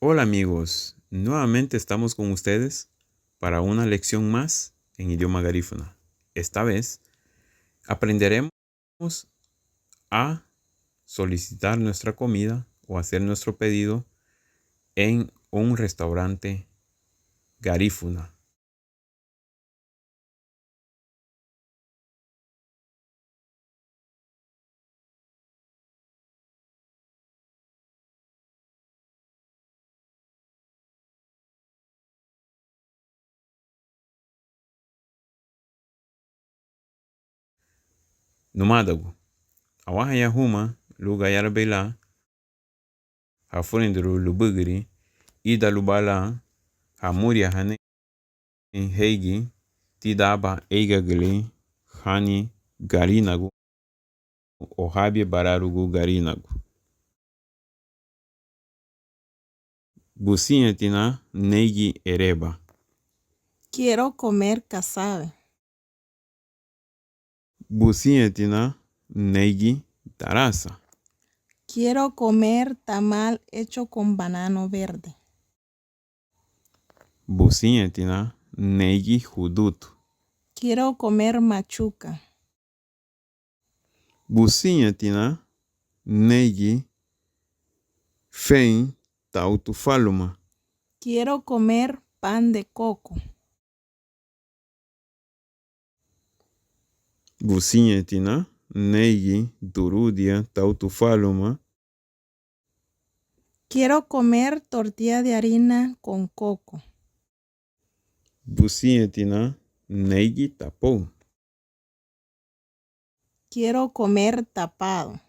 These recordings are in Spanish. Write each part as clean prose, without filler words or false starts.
Hola amigos, nuevamente estamos con ustedes para una lección más en idioma garífuna. Esta vez aprenderemos a solicitar nuestra comida o hacer nuestro pedido en un restaurante garífuna. Numadagu, awahaya huma lugayar bela, hafurindru lubugri, ida lubala, hamuria hane heigi, tidaba eigagli, hani garinagu, ohabi bararugu garinagu. Businyetina neigi ereba. Quiero comer casabe. Businyetina neigi tarasa. Quiero comer tamal hecho con banano verde. Businyetina neigi hudutu. Quiero comer machuca. Businyetina neigi fein tautufaluma. Quiero comer pan de coco. Businyetina neigi durudia tautufaluma. Quiero comer tortilla de harina con coco. Businyetina neigi tapo. Quiero comer tapado.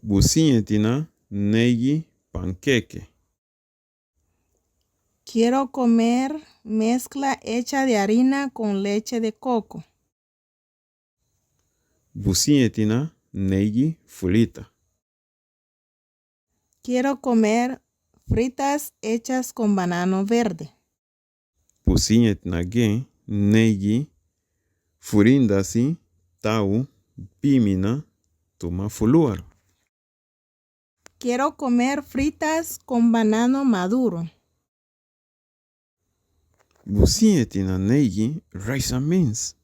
Businyetina neigi panqueque. Quiero comer mezcla hecha de harina con leche de coco. Businyetina neigi fulita. Quiero comer fritas hechas con banano verde. Businyetina ge neigi furindasi tau pimina tuma fuluar. Quiero comer fritas con banano maduro. Businyetina neigi rice and beans.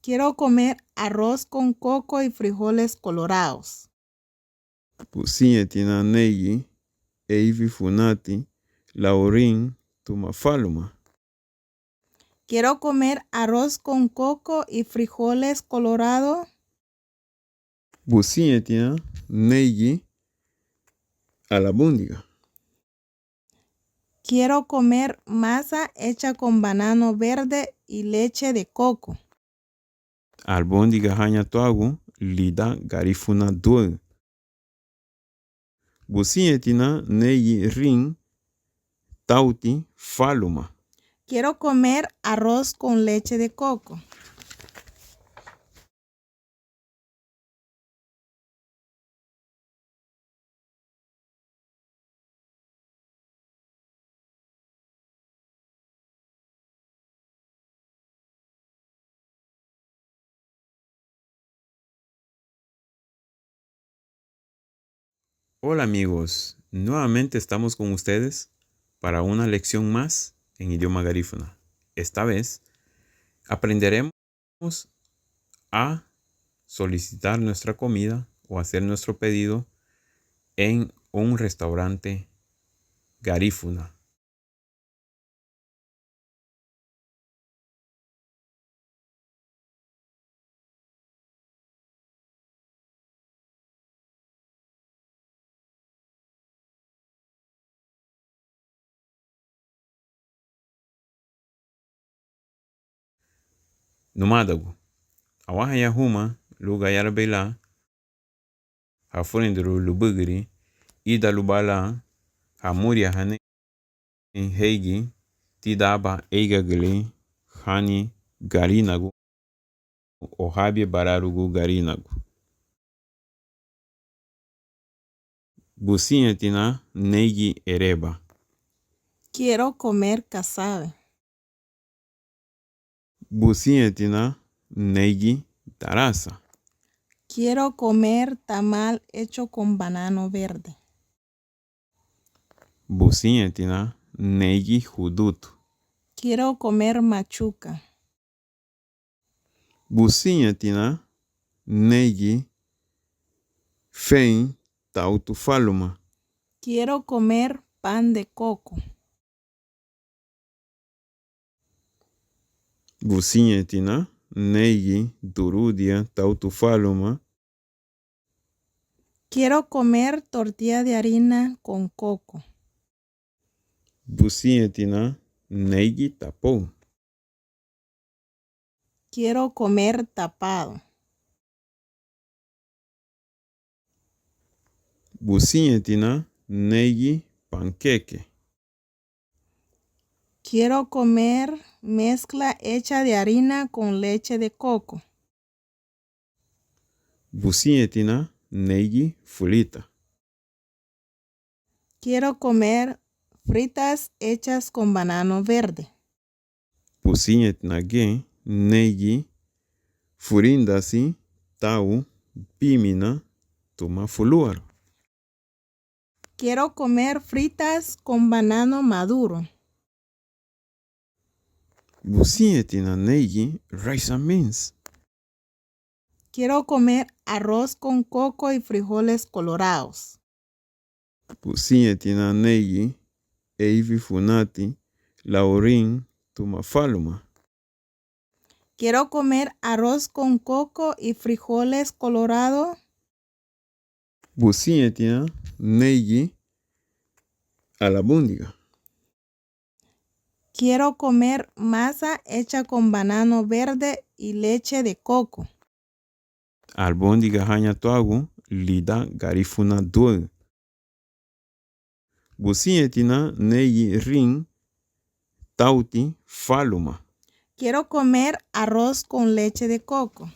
Quiero comer arroz con coco y frijoles colorados. Businyetina neigi eivi funati laurin tuma faluma. Quiero comer arroz con coco y frijoles colorados. Businyetina neigi alabundiga. Quiero comer masa hecha con banano verde y leche de coco. Albondiga hanya toagu lida garifuna due. Businyetina neigi rin tauti faluma. Quiero comer arroz con leche de coco. Hola amigos, nuevamente estamos con ustedes para una lección más en idioma garífuna. Esta vez aprenderemos a solicitar nuestra comida o hacer nuestro pedido en un restaurante garífuna. Numadagu, awahaya huma lugayar bela, hafurindru lubugri, ida lubala, hamuria hane heigi, tidaba eigagli, hani garinagu, ohabi bararugu garinagu. Businyetina neigi ereba. Quiero comer casabe. Businyetina neigi tarasa. Quiero comer tamal hecho con banano verde. Busiñetina neigi judutu. Quiero comer machuca. Busiñetina neigi fein tautufaluma. Quiero comer pan de coco. Busiñetina neigi durudia tautufaluma. Quiero comer tortilla de harina con coco. Busiñetina neigi tapou. Quiero comer tapado. Busiñetina neigi panqueque. Quiero comer mezcla hecha de harina con leche de coco. Busiñetina neigi fulita. Quiero comer fritas hechas con banano verde. Busiñetina ge neigi furindasi tau pimina tuma fuluar. Quiero comer fritas con banano maduro. Busiñetina neigi rice and beans. Quiero comer arroz con coco y frijoles colorados. Busiñetina neigi eivi funati laurin tuma faluma. Quiero comer arroz con coco y frijoles colorados. Busiñetina neigi alabundiga. Quiero comer masa hecha con banano verde y leche de coco. Albondiga haña tuagu lida garifuna duel. Busiñetina neigi rin tauti faluma. Quiero comer arroz con leche de coco.